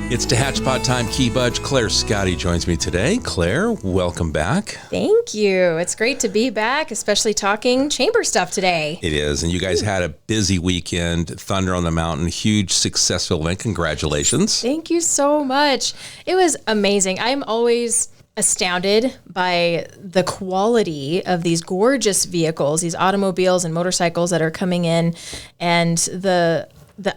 It's Tehatchpot time. Key Budge. Claire Scotty joins me today. Claire, welcome back. Thank you. It's great to be back, especially talking chamber stuff today. It is. And you guys had a busy weekend. Thunder on the Mountain. Huge, successful event. Congratulations. Thank you so much. It was amazing. I'm always astounded by the quality of these gorgeous vehicles, these automobiles and motorcycles that are coming in, and the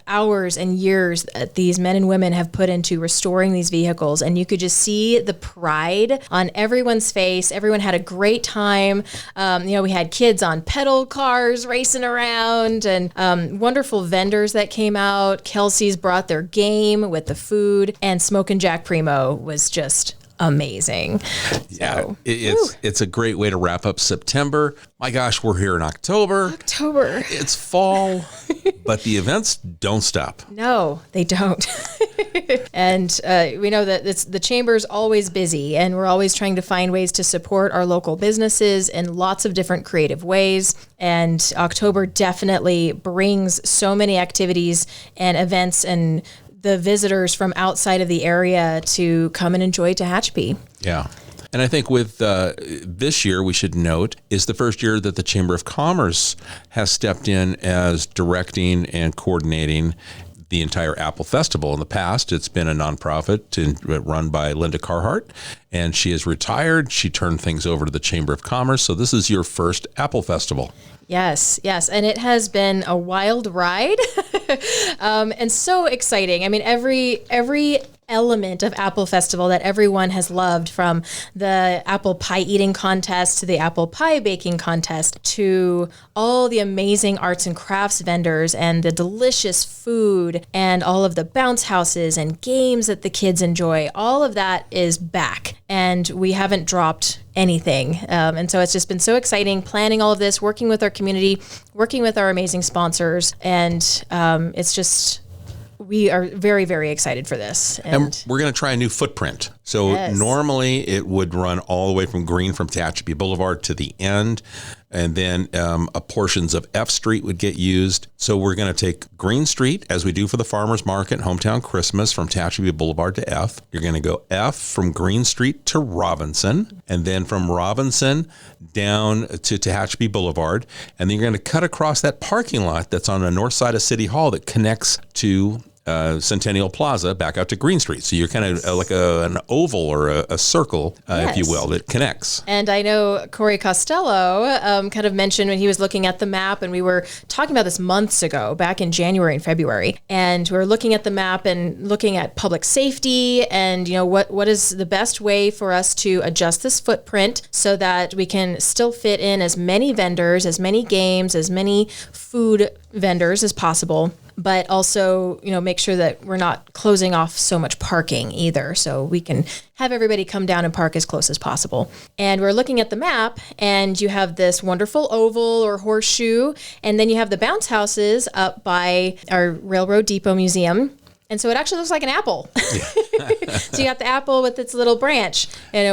hours and years that these men and women have put into restoring these vehicles. And you could just see the pride on everyone's face. Everyone had a great time. We had kids on pedal cars racing around, and wonderful vendors that came out. Kelsey's brought their game with the food, and Smokin' Jack Primo was just amazing. Yeah, So, it's a great way to wrap up September. My gosh, we're here in October. It's fall, but the events don't stop. No, they don't. And we know that the chamber's always busy, and we're always trying to find ways to support our local businesses in lots of different creative ways. And October definitely brings so many activities and events and the visitors from outside of the area to come and enjoy Tehachapi. Yeah. And I think with this year, we should note, is the first year that the Chamber of Commerce has stepped in as directing and coordinating the entire Apple Festival. In the past, it's been a nonprofit run by Linda Carhart, and she is retired. She turned things over to the Chamber of Commerce. So this is your first Apple Festival. Yes. And it has been a wild ride and so exciting. I mean, every element of Apple Festival that everyone has loved, from the apple pie eating contest to the apple pie baking contest to all the amazing arts and crafts vendors and the delicious food and all of the bounce houses and games that the kids enjoy. All of that is back, and we haven't dropped anything. And so it's just been so exciting planning all of this, working with our community, working with our amazing sponsors. And it's just, we are very, very excited for this. And we're going to try a new footprint. So Normally it would run all the way from Tehachapi Boulevard to the end. And then portions of F Street would get used. So we're going to take Green Street, as we do for the Farmers Market, Hometown Christmas, from Tehachapi Boulevard to F. You're going to go F from Green Street to Robinson, and then from Robinson down to Tehachapi Boulevard. And then you're going to cut across that parking lot that's on the north side of City Hall that connects to Centennial Plaza back out to Green Street. So you're kind of like an oval or a circle, if you will, that connects. And I know Corey Costello kind of mentioned when he was looking at the map, and we were talking about this months ago, back in January and February, and we were looking at the map and looking at public safety and, what is the best way for us to adjust this footprint so that we can still fit in as many vendors, as many games, as many food vendors as possible, but also, make sure that we're not closing off so much parking either, so we can have everybody come down and park as close as possible. And we're looking at the map, and you have this wonderful oval or horseshoe, and then you have the bounce houses up by our Railroad Depot Museum. And so it actually looks like an apple. So you got the apple with its little branch,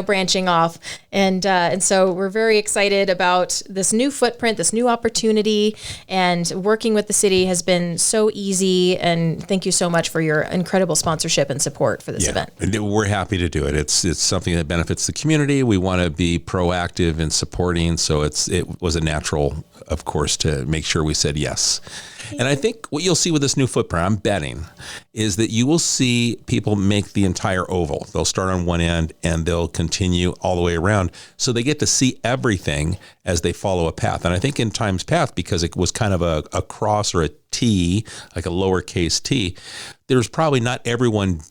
branching off. And so we're very excited about this new footprint, this new opportunity, and working with the city has been so easy. And thank you so much for your incredible sponsorship and support for this event. We're happy to do it. It's something that benefits the community. We want to be proactive in supporting. So it was a natural, of course, to make sure we said yes. And I think what you'll see with this new footprint, I'm betting, is that you will see people make the entire oval. They'll start on one end and they'll continue all the way around. So they get to see everything as they follow a path. And I think in times past, because it was kind of a cross or a T, like a lowercase t, there's probably not everyone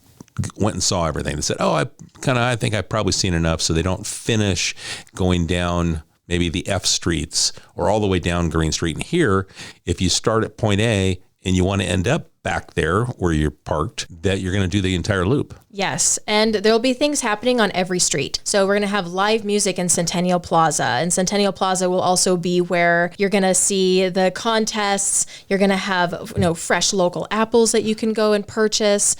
went and saw everything. They said, I think I've probably seen enough. So they don't finish going down maybe the F streets or all the way down Green Street. And here, if you start at point A and you want to end up back there where you're parked, that you're going to do the entire loop. Yes, and there'll be things happening on every street. So we're going to have live music in Centennial Plaza, and Centennial Plaza will also be where you're going to see the contests. You're going to have fresh local apples that you can go and purchase.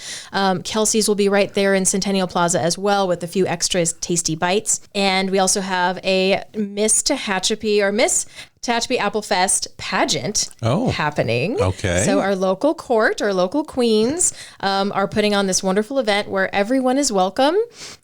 Kelsey's will be right there in Centennial Plaza as well with a few extra tasty bites. And we also have a Miss Tehachapi Apple Fest pageant happening. Okay. So our local court, our local queens are putting on this wonderful event where everyone is welcome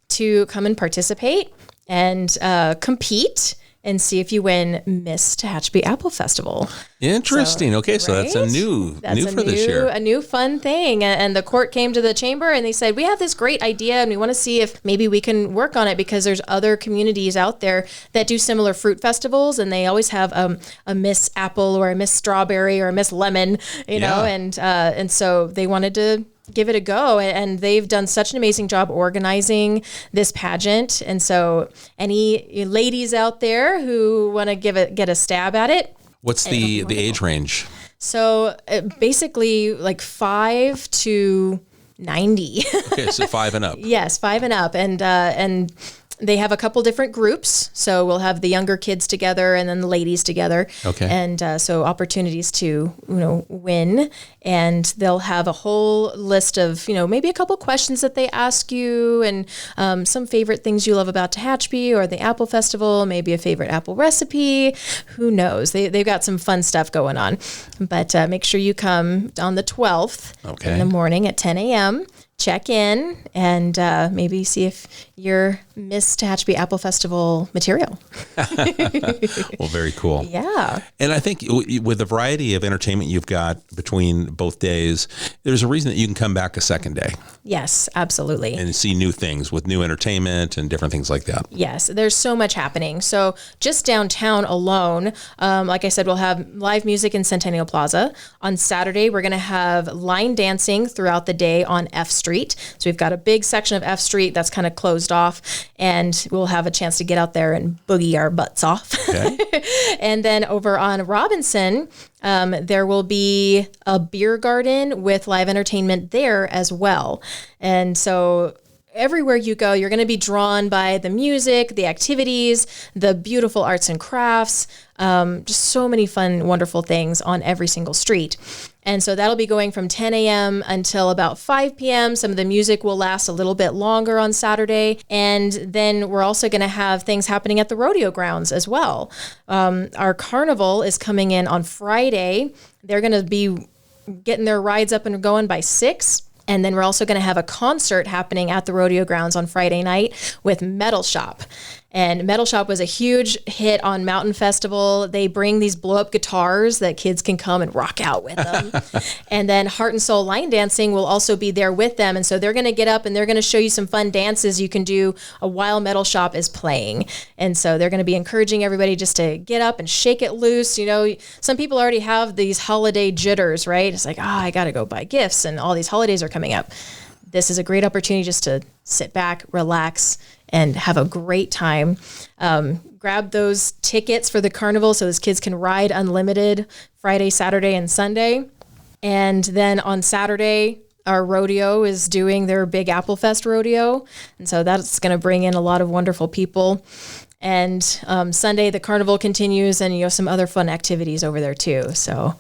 to come and participate and compete and see if you win Miss Tehachapi Apple Festival. Interesting. So that's a new for this year. A new fun thing. And the court came to the chamber and they said, we have this great idea and we want to see if maybe we can work on it because there's other communities out there that do similar fruit festivals and they always have a Miss Apple or a Miss Strawberry or a Miss Lemon, and so they wanted to give it a go, and they've done such an amazing job organizing this pageant. And so any ladies out there who want to get a stab at it. What's the age range? So basically like 5 to 90. Okay, so 5 and up. Yes, 5 and up. And they have a couple different groups. So we'll have the younger kids together and then the ladies together. Okay. And so opportunities to, win. And they'll have a whole list of, maybe a couple questions that they ask you and some favorite things you love about Tehachapi or the Apple Festival, maybe a favorite apple recipe. Who knows? They've got some fun stuff going on. But make sure you come on the 12th in the morning at 10 a.m., check in and maybe see if you're Miss Tehachapi Apple Festival material. Well, very cool. Yeah. And I think with the variety of entertainment you've got between both days, there's a reason that you can come back a second day. Yes, absolutely. And see new things with new entertainment and different things like that. Yes, there's so much happening. So just downtown alone, like I said, we'll have live music in Centennial Plaza. On Saturday, we're going to have line dancing throughout the day on F Street. So we've got a big section of F Street that's kind of closed off, and we'll have a chance to get out there and boogie our butts off. Okay. And then over on Robinson, there will be a beer garden with live entertainment there as well. And so everywhere you go, you're going to be drawn by the music, the activities, the beautiful arts and crafts, just so many fun, wonderful things on every single street. And so that'll be going from 10 a.m. until about 5 p.m. Some of the music will last a little bit longer on Saturday. And then we're also going to have things happening at the rodeo grounds as well. Our carnival is coming in on Friday. They're going to be getting their rides up and going by 6. And then we're also going to have a concert happening at the rodeo grounds on Friday night with Metal Shop. And Metal Shop was a huge hit on Mountain Festival. They bring these blow-up guitars that kids can come and rock out with them. And then Heart and Soul Line Dancing will also be there with them. And so they're going to get up and they're going to show you some fun dances you can do while Metal Shop is playing. And so they're going to be encouraging everybody just to get up and shake it loose. Some people already have these holiday jitters, right? It's like, I got to go buy gifts and all these holidays are coming up. This is a great opportunity just to sit back, relax, and have a great time. Grab those tickets for the carnival so those kids can ride unlimited Friday, Saturday, and Sunday. And then on Saturday, our rodeo is doing their Big Apple Fest rodeo. And so that's going to bring in a lot of wonderful people. And Sunday, the carnival continues and some other fun activities over there too. So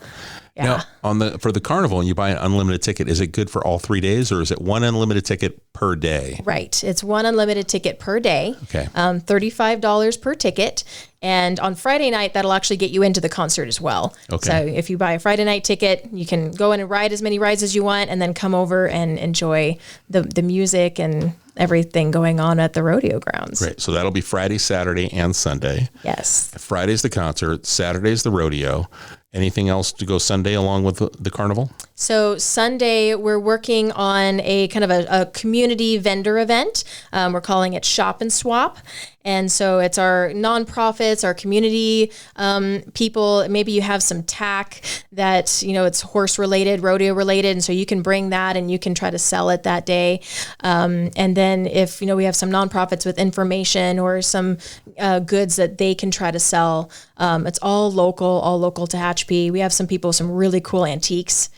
yeah. Now, for the carnival, and you buy an unlimited ticket, is it good for all 3 days, or is it one unlimited ticket per day? Right. It's one unlimited ticket per day. Okay. $35 per ticket. And on Friday night, that'll actually get you into the concert as well. Okay. So if you buy a Friday night ticket, you can go in and ride as many rides as you want, and then come over and enjoy the music and everything going on at the rodeo grounds. Great. So that'll be Friday, Saturday, and Sunday. Yes. Friday's the concert. Saturday's the rodeo. Anything else to go Sunday along with the carnival? So Sunday, we're working on a kind of a community vendor event. We're calling it Shop and Swap. And so it's our nonprofits, our community people. Maybe you have some tack that, it's horse related, rodeo related. And so you can bring that and you can try to sell it that day. And then if, we have some nonprofits with information or some goods that they can try to sell, it's all local Tehachapi. We have some people with some really cool antiques.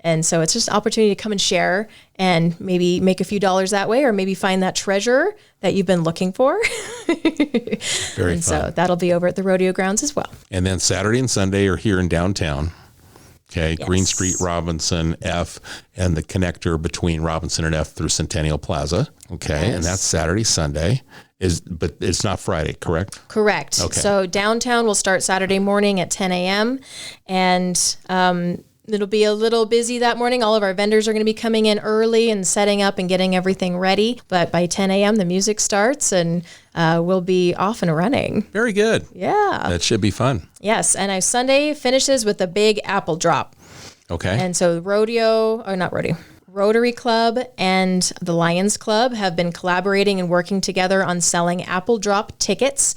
And so it's just an opportunity to come and share and maybe make a few dollars that way, or maybe find that treasure that you've been looking for. Very And fun. so that'll be over at the rodeo grounds as well. And then Saturday and Sunday are here in downtown. Okay, Yes. Green Street, Robinson, F, and the connector between Robinson and F through Centennial Plaza. Okay, and Yes. that's Saturday, Sunday. But it's not Friday, correct? Correct. Okay. So downtown will start Saturday morning at 10 a.m. And it'll be a little busy that morning. All of our vendors are going to be coming in early and setting up and getting everything ready. But by 10 a.m., the music starts and we'll be off and running. Very good. Yeah. That should be fun. Yes. And Sunday finishes with a big apple drop. Okay. And so Rotary Club and the Lions Club have been collaborating and working together on selling apple drop tickets,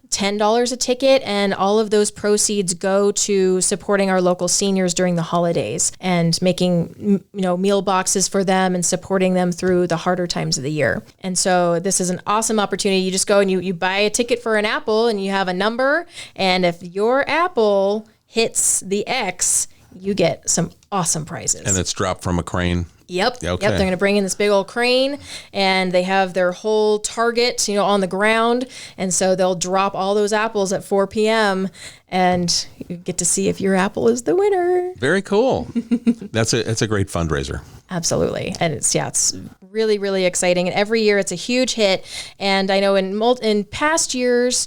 $10 a ticket, and all of those proceeds go to supporting our local seniors during the holidays and making meal boxes for them and supporting them through the harder times of the year. And so this is an awesome opportunity. You just go and you buy a ticket for an apple and you have a number, and if your apple hits the X, you get some awesome prizes. And it's dropped from a crane. Yep. Okay. Yep. They're going to bring in this big old crane, and they have their whole target, on the ground. And so they'll drop all those apples at 4 p.m. and you get to see if your apple is the winner. Very cool. It's a great fundraiser. Absolutely. And it's really, really exciting. And every year it's a huge hit. And I know in past years,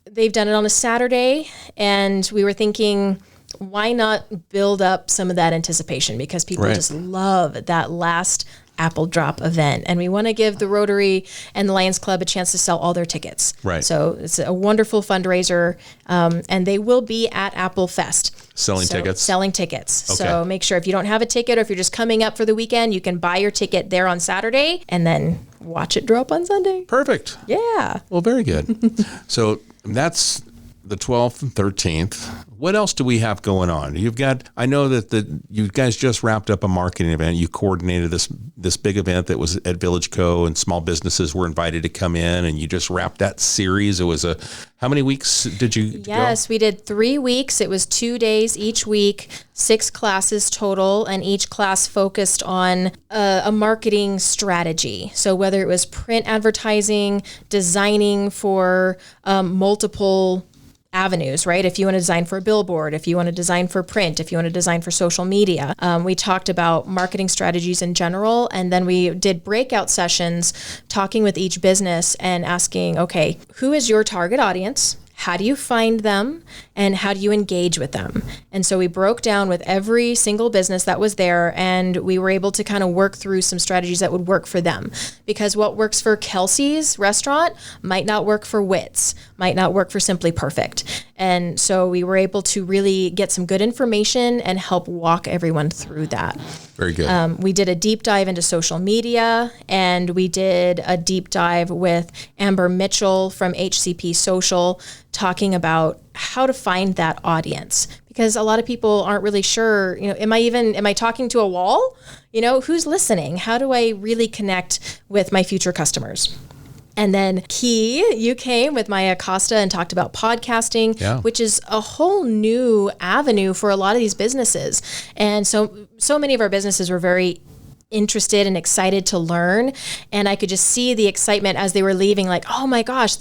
they've done it on a Saturday, and we were thinking, why not build up some of that anticipation? Because people Right. just love that last apple drop event. And we want to give the Rotary and the Lions Club a chance to sell all their tickets. Right. So it's a wonderful fundraiser. And they will be at Apple Fest. Selling tickets? Selling tickets. Okay. So make sure if you don't have a ticket, or if you're just coming up for the weekend, you can buy your ticket there on Saturday and then watch it drop on Sunday. Perfect. Yeah. Well, very good. So that's the 12th and 13th. What else do we have going on? I know that you guys just wrapped up a marketing event. You coordinated this big event that was at Village Co, and small businesses were invited to come in, and you just wrapped that series. It was how many weeks did you go? Yes, we did 3 weeks. It was 2 days each week, 6 classes total, and each class focused on a marketing strategy. So whether it was print advertising, designing for multiple avenues, right? If you want to design for a billboard, if you want to design for print, if you want to design for social media. We talked about marketing strategies in general, and then we did breakout sessions talking with each business and asking, okay, who is your target audience? How do you find them, and how do you engage with them? And so we broke down with every single business that was there, and we were able to kind of work through some strategies that would work for them. Because what works for Kelsey's restaurant might not work for Witt's, might not work for Simply Perfect. And so we were able to really get some good information and help walk everyone through that. Very good. We did a deep dive into social media, and we did a deep dive with Amber Mitchell from HCP Social, talking about how to find that audience, because a lot of people aren't really sure, am I talking to a wall? Who's listening? How do I really connect with my future customers? And then Key, you came with Maya Costa and talked about podcasting, Yeah. which is a whole new avenue for a lot of these businesses. And so many of our businesses were very interested and excited to learn. And I could just see the excitement as they were leaving, like, oh my gosh,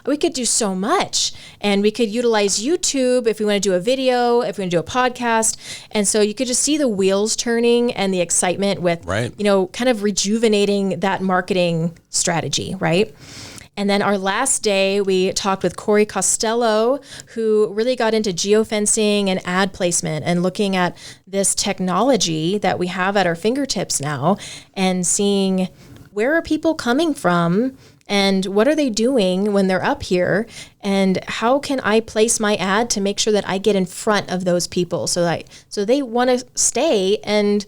we could do so much. And we could utilize YouTube if we want to do a video, if we want to do a podcast. And so you could just see the wheels turning and the excitement with, Right. kind of rejuvenating that marketing strategy, right? And then our last day, we talked with Corey Costello, who really got into geofencing and ad placement and looking at this technology that we have at our fingertips now and seeing where are people coming from and what are they doing when they're up here, and how can I place my ad to make sure that I get in front of those people so they want to stay and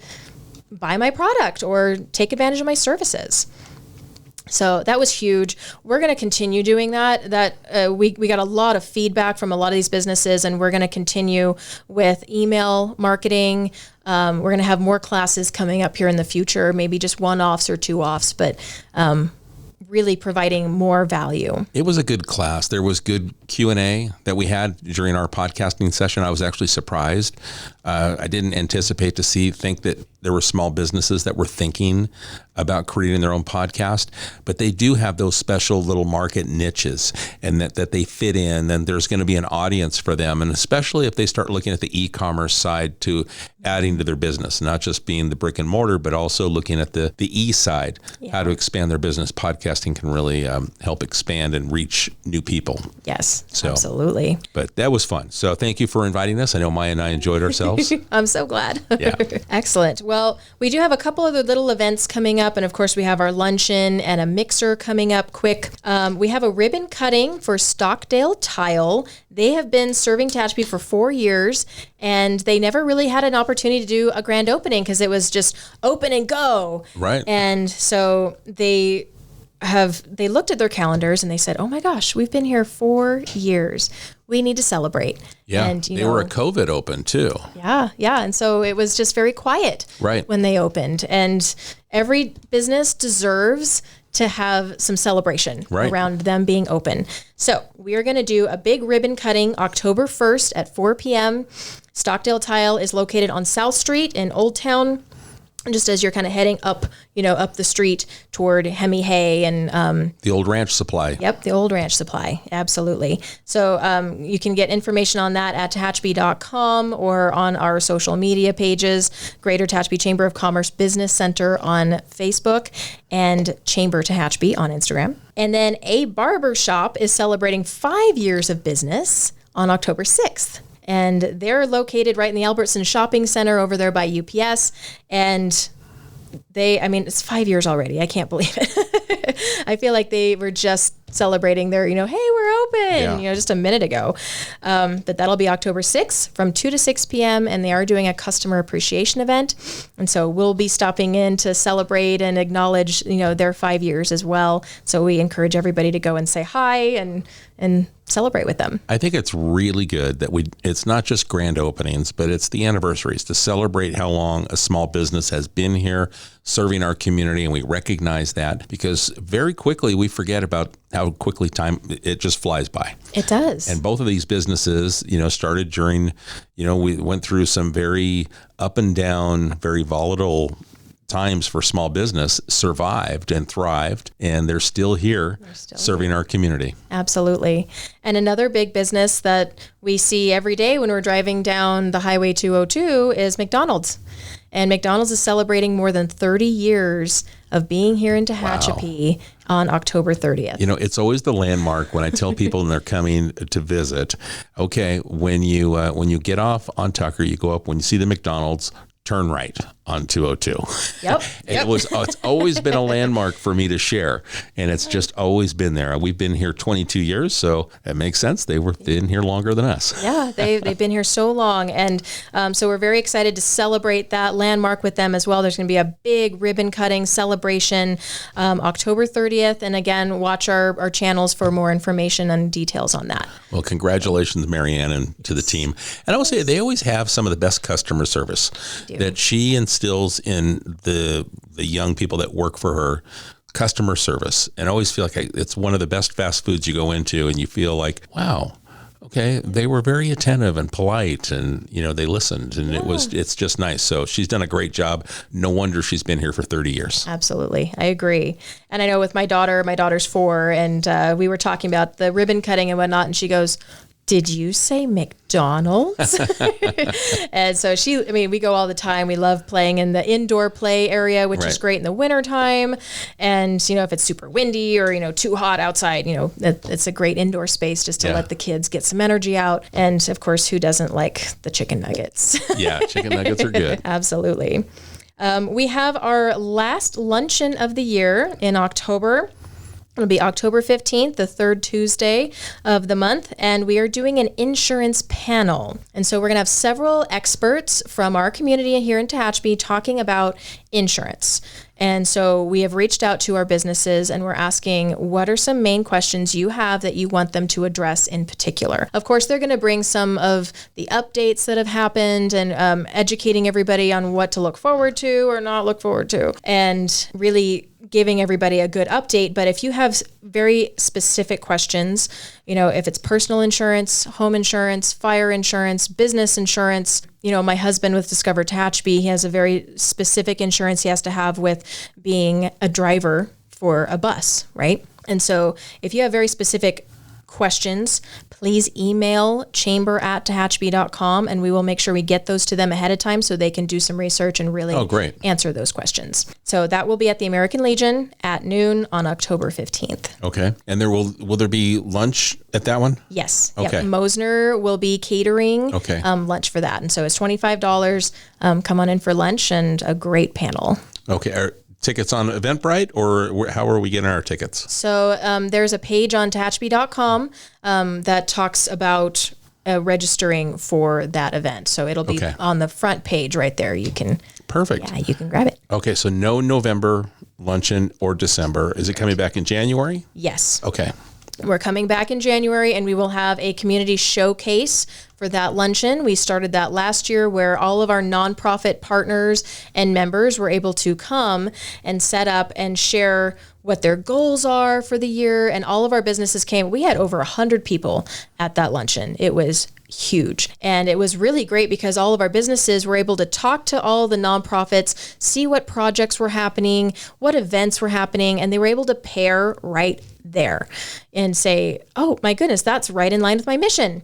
buy my product or take advantage of my services. So that was huge. We're going to continue doing that. We got a lot of feedback from a lot of these businesses, and we're going to continue with email marketing. We're going to have more classes coming up here in the future, maybe just 1-offs or 2-offs, but really providing more value. It was a good class. There was good Q&A that we had during our podcasting session. I was actually surprised. I didn't anticipate to think that there were small businesses that were thinking about creating their own podcast, but they do have those special little market niches and that they fit in, and there's going to be an audience for them. And especially if they start looking at the e-commerce side to adding to their business, not just being the brick and mortar, but also looking at the e side, how to expand their business. Podcasting can really help expand and reach new people. Yes, absolutely. But that was fun. So thank you for inviting us. I know Maya and I enjoyed ourselves. I'm so glad. Yeah. Excellent. Well, we do have a couple other little events coming up. And of course, we have our luncheon and a mixer coming up quick. We have a ribbon cutting for Stockdale Tile. They have been serving Tehachapi for 4 years, and they never really had an opportunity to do a grand opening because it was just open and go. Right. And so they looked at their calendars and they said, oh my gosh, we've been here 4 years. We need to celebrate. Yeah, and, they were a COVID open too. Yeah. And so it was just very quiet when they opened. And every business deserves to have some celebration around them being open. So we are going to do a big ribbon cutting October 1st at 4 p.m. Stockdale Tile is located on South Street in Old Town. Just as you're kind of heading up, up the street toward Hemi Hay and the old ranch supply. Yep, the old ranch supply. Absolutely. So you can get information on that at Tehachapi.com or on our social media pages, Greater Tehachapi Chamber of Commerce Business Center on Facebook and Chamber Tehachapi on Instagram. And then A Barber Shop is celebrating 5 years of business on October 6th. And they're located right in the Albertson Shopping Center over there by UPS. And it's 5 years already. I can't believe it. I feel like they were just celebrating their, hey, we're open, just a minute ago. But that'll be October 6th from 2 to 6 p.m. And they are doing a customer appreciation event. And so we'll be stopping in to celebrate and acknowledge, their 5 years as well. So we encourage everybody to go and say hi and celebrate with them. I think it's really good that it's not just grand openings, but it's the anniversaries to celebrate how long a small business has been here serving our community. And we recognize that because very quickly we forget about how quickly it just flies by. It does. And both of these businesses, started during, we went through some very up and down, very volatile times for small business, survived and thrived, and they're still here serving our community. Absolutely. And another big business that we see every day when we're driving down the Highway 202 is McDonald's. And McDonald's is celebrating more than 30 years of being here in Tehachapi on October 30th. It's always the landmark when I tell people and they're coming to visit. Okay, when you get off on Tucker, you go up, when you see the McDonald's, turn right on 202. Yep. It's always been a landmark for me to share, and it's just always been there. We've been here 22 years, so it makes sense. They were in here longer than us. Yeah, they've been here so long, and so we're very excited to celebrate that landmark with them as well. There's going to be a big ribbon cutting celebration October 30th, and again, watch our channels for more information and details on that. Well, congratulations, Marianne, and to the team. And I will say they always have some of the best customer service that she instills in the young people that work for her. Customer service, and I always feel like it's one of the best fast foods you go into, and you feel like, wow, okay, they were very attentive and polite, and they listened, and it's just nice. So she's done a great job. No wonder she's been here for 30 years. Absolutely, I agree. And I know with my daughter's 4, and we were talking about the ribbon cutting and whatnot, and she goes, did you say McDonald's? And so we go all the time. We love playing in the indoor play area, which is great in the wintertime. And, if it's super windy or, too hot outside, it's a great indoor space just to let the kids get some energy out. And of course, who doesn't like the chicken nuggets? Yeah, chicken nuggets are good. Absolutely. We have our last luncheon of the year in October. It'll be October 15th, the third Tuesday of the month, and we are doing an insurance panel. And so we're going to have several experts from our community here in Tehachapi talking about insurance. And so we have reached out to our businesses and we're asking, what are some main questions you have that you want them to address in particular? Of course, they're going to bring some of the updates that have happened and educating everybody on what to look forward to or not look forward to, and really giving everybody a good update. But if you have very specific questions, if it's personal insurance, home insurance, fire insurance, business insurance, my husband with Discover Tehachapi, he has a very specific insurance he has to have with being a driver for a bus, right? And so if you have very specific questions, please email chamber@tehachapi.com, and we will make sure we get those to them ahead of time so they can do some research and really answer those questions. So that will be at the American Legion at noon on October 15th. Okay. And will there be lunch at that one? Yes. Okay. Yep. Mosner will be catering lunch for that. And so it's $25. Come on in for lunch and a great panel. Okay. Are tickets on Eventbrite, or how are we getting our tickets? So there's a page on Tehachapi.com that talks about registering for that event. So it'll be on the front page right there. You can Perfect. Yeah, you can grab it. Okay, so no November luncheon or December. Is it coming back in January? Yes. Okay. We're coming back in January, and we will have a community showcase for that luncheon. We started that last year, where all of our nonprofit partners and members were able to come and set up and share what their goals are for the year. And all of our businesses came. We had over 100 people at that luncheon. It was huge. And it was really great because all of our businesses were able to talk to all the nonprofits, see what projects were happening, what events were happening, and they were able to pair right there and say, oh my goodness, that's right in line with my mission.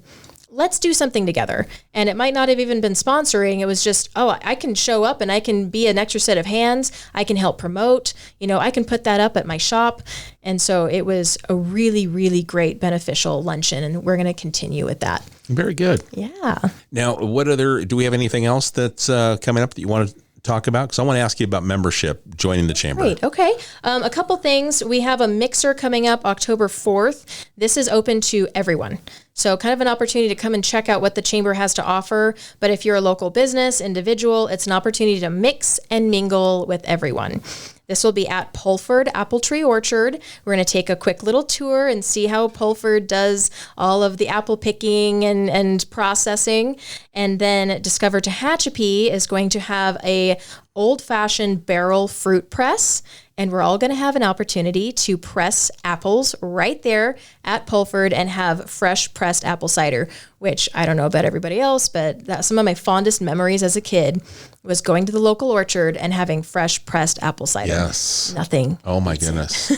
Let's do something together. And it might not have even been sponsoring. It was just, oh, I can show up and I can be an extra set of hands. I can help promote. I can put that up at my shop. And so it was a really, really great beneficial luncheon. And we're going to continue with that. Very good. Yeah. Now, do we have anything else that's coming up that you want to talk about? Because I want to ask you about membership, joining the chamber. Great. Okay. A couple things. We have a mixer coming up October 4th. This is open to everyone. So kind of an opportunity to come and check out what the chamber has to offer. But if you're a local business, individual, it's an opportunity to mix and mingle with everyone. This will be at Pulford Apple Tree Orchard. We're going to take a quick little tour and see how Pulford does all of the apple picking and processing. And then Discover Tehachapi is going to have a old-fashioned barrel fruit press. And we're all going to have an opportunity to press apples right there at Pulford and have fresh pressed apple cider, which I don't know about everybody else, but that's some of my fondest memories as a kid was going to the local orchard and having fresh pressed apple cider. Yes. Nothing. Oh my goodness.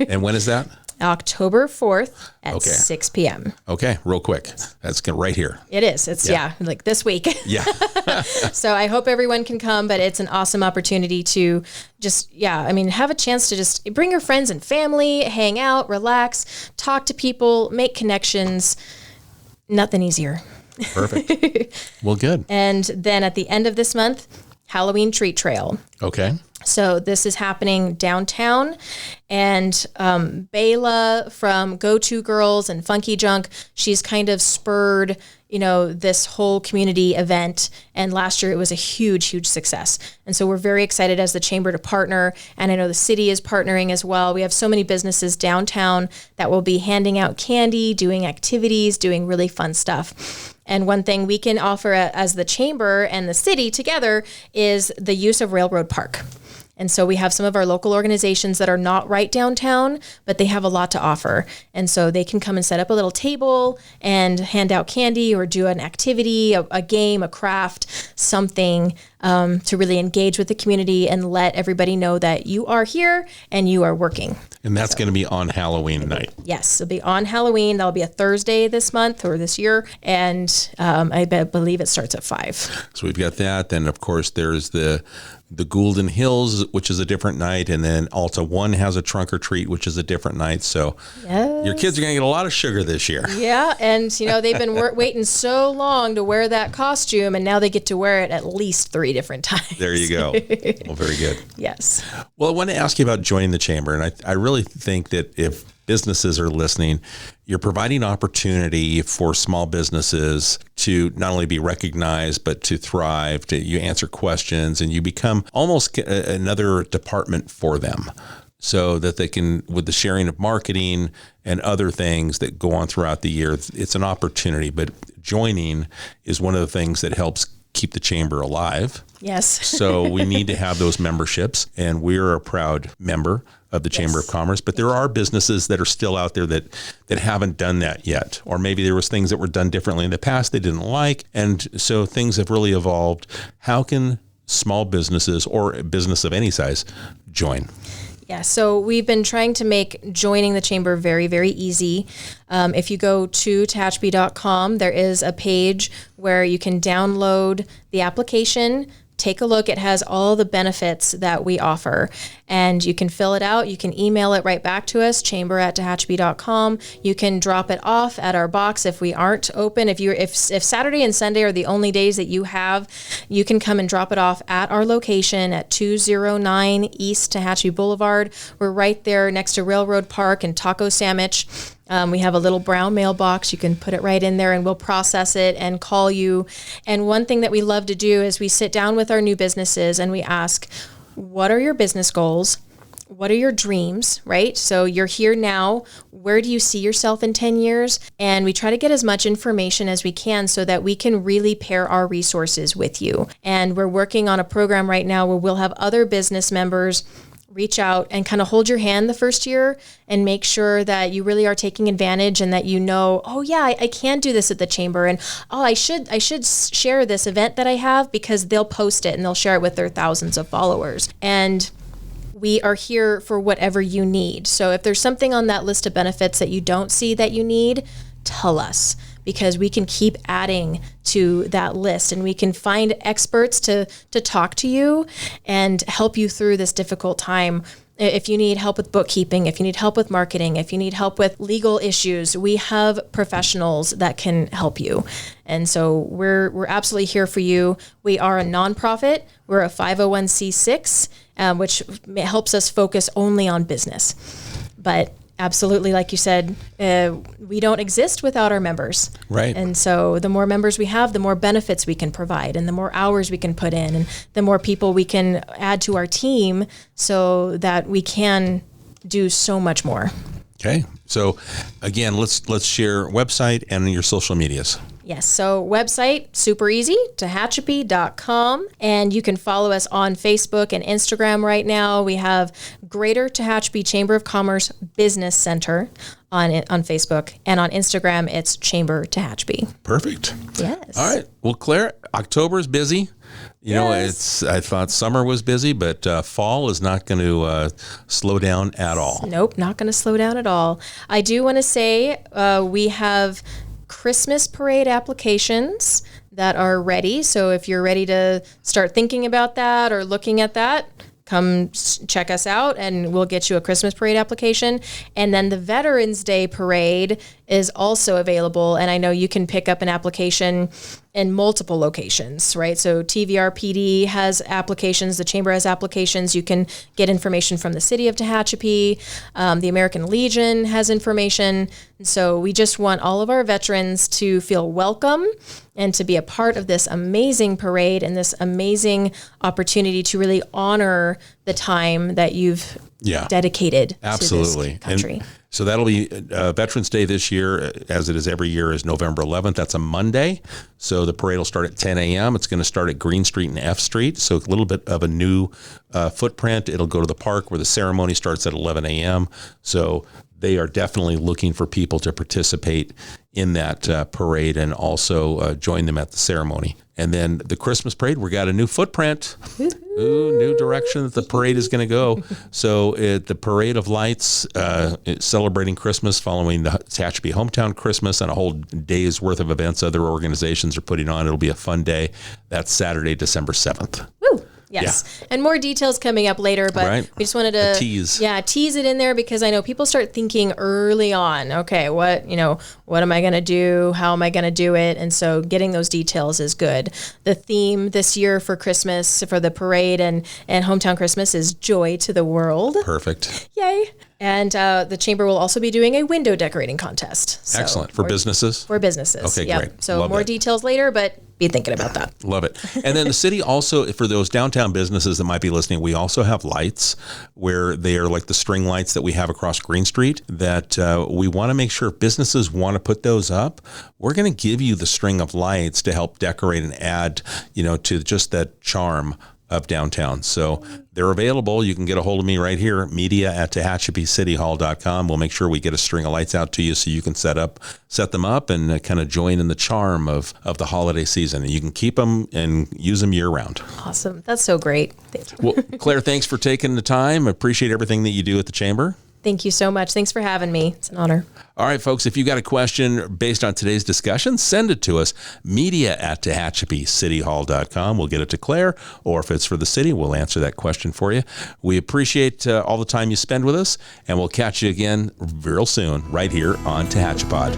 And when is that? October 4th at 6 p.m. Okay, real quick. That's right here. It is. It's, like this week. Yeah. So I hope everyone can come, but it's an awesome opportunity to just, have a chance to just bring your friends and family, hang out, relax, talk to people, make connections. Nothing easier. Perfect. Well, good. And then at the end of this month, Halloween Treat Trail. Okay. So this is happening downtown, and Bayla from Go To Girls and Funky Junk, she's kind of spurred, this whole community event. And last year it was a huge, huge success. And so we're very excited as the chamber to partner. And I know the city is partnering as well. We have so many businesses downtown that will be handing out candy, doing activities, doing really fun stuff. And one thing we can offer as the chamber and the city together is the use of Railroad Park. And so we have some of our local organizations that are not right downtown, but they have a lot to offer. And so they can come and set up a little table and hand out candy or do an activity, a game, a craft, something to really engage with the community and let everybody know that you are here and you are working. And that's going to be on Halloween night. Yes, it'll be on Halloween. That'll be a Thursday this month or this year. And I believe it starts at 5. So we've got that. Then, of course, there's the Goulden Hills, which is a different night. And then Alta 1 has a trunk or treat, which is a different night. So your kids are going to get a lot of sugar this year. Yeah. And, they've been waiting so long to wear that costume, and now they get to wear it at least 3 different times. There you go. Well, very good. Yes. Well, I want to ask you about joining the chamber. And I really think that if businesses are listening, you're providing opportunity for small businesses to not only be recognized, but to thrive, you answer questions, and you become almost another department for them, so that they can, with the sharing of marketing and other things that go on throughout the year, it's an opportunity. But joining is one of the things that helps keep the chamber alive. Yes. So we need to have those memberships, and we're a proud member of the Chamber of Commerce. But there are businesses that are still out there that haven't done that yet, or maybe there was things that were done differently in the past they didn't like, and so things have really evolved. How can small businesses or a business of any size join? Yeah, so we've been trying to make joining the chamber very, very easy. If you go to tehachapi.com, there is a page where you can download the application. Take a look. It has all the benefits that we offer, and you can fill it out. You can email it right back to us, chamber@tehachapi.com. You can drop it off at our box if we aren't open. If Saturday and Sunday are the only days that you have, you can come and drop it off at our location at 209 East Tehachapi Boulevard. We're right there next to Railroad Park and Taco Sandwich. We have a little brown mailbox. You can put it right in there and we'll process it and call you. And one thing that we love to do is we sit down with our new businesses and we ask, what are your business goals? What are your dreams, right? So you're here now. Where do you see yourself in 10 years? And we try to get as much information as we can so that we can really pair our resources with you. And we're working on a program right now where we'll have other business members reach out and kind of hold your hand the first year and make sure that you really are taking advantage and that you know, oh yeah, I can do this at the chamber, and oh, I should share this event that I have, because they'll post it and they'll share it with their thousands of followers. And we are here for whatever you need. So if there's something on that list of benefits that you don't see that you need, tell us, because we can keep adding to that list and we can find experts to talk to you and help you through this difficult time. If you need help with bookkeeping, if you need help with marketing, if you need help with legal issues, we have professionals that can help you. And so we're absolutely here for you. We are a nonprofit. We're a 501c6, which helps us focus only on business. But absolutely, like you said, we don't exist without our members. Right. And so the more members we have, the more benefits we can provide and the more hours we can put in and the more people we can add to our team so that we can do so much more. Okay. So again, let's share website and your social medias. Yes. So website, super easy, tehachapi.com. And you can follow us on Facebook and Instagram right now. We have Greater Tehachapi Chamber of Commerce Business Center on Facebook. And on Instagram, it's Chamber Tehachapi. Perfect. Yes. All right. Well, Claire, October is busy. You know, Yes. I thought summer was busy, but fall is not going to slow down at all. Nope, not going to slow down at all. I do want to say we have Christmas parade applications that are ready. So if you're ready to start thinking about that or looking at that, come check us out and we'll get you a Christmas parade application. And then the Veterans Day parade is also available. And I know you can pick up an application in multiple locations, right? So TVRPD has applications, the Chamber has applications. You can get information from the City of Tehachapi. The American Legion has information. And so we just want all of our veterans to feel welcome and to be a part of this amazing parade and this amazing opportunity to really honor the time that you've dedicated Absolutely. to this country. And so that'll be Veterans Day this year, as it is every year, is November 11th. That's a Monday. So the parade will start at 10 a.m. It's going to start at Green Street and F Street. So a little bit of a new footprint. It'll go to the park where the ceremony starts at 11 a.m. So they are definitely looking for people to participate in that parade and also join them at the ceremony. And then the Christmas parade, we got a new footprint. Ooh, new direction that the parade is going to go. So the Parade of Lights, celebrating Christmas following the Tehachapi Hometown Christmas and a whole day's worth of events other organizations are putting on. It'll be a fun day. That's Saturday, December 7th. Woo! Yes. And more details coming up later, but we just wanted to tease it in there because I know people start thinking early on, okay, what am I going to do? How am I going to do it? And so getting those details is good. The theme this year for Christmas, for the parade and Hometown Christmas is Joy to the World. Perfect. Yay. And the Chamber will also be doing a window decorating contest. So excellent. For businesses? For businesses. Okay, great. So Love more that. details later, but be thinking about that. Love it. And then the city also, for those downtown businesses that might be listening, we also have lights where they are like the string lights that we have across Green Street that we want to make sure if businesses want to put those up, we're going to give you the string of lights to help decorate and add, to just that charm of downtown. So they're available. You can get a hold of me right here, media@TehachapiCityHall.com. We'll make sure we get a string of lights out to you so you can set them up and kind of join in the charm of the holiday season. And you can keep them and use them year round. Awesome. That's so great. Thank you. Well, Claire, thanks for taking the time. I appreciate everything that you do at the Chamber. Thank you so much. Thanks for having me. It's an honor. All right, folks, if you got a question based on today's discussion, send it to us, media@TehachapiCityHall.com. We'll get it to Claire, or if it's for the city, we'll answer that question for you. We appreciate all the time you spend with us, and we'll catch you again real soon right here on Tehachapod.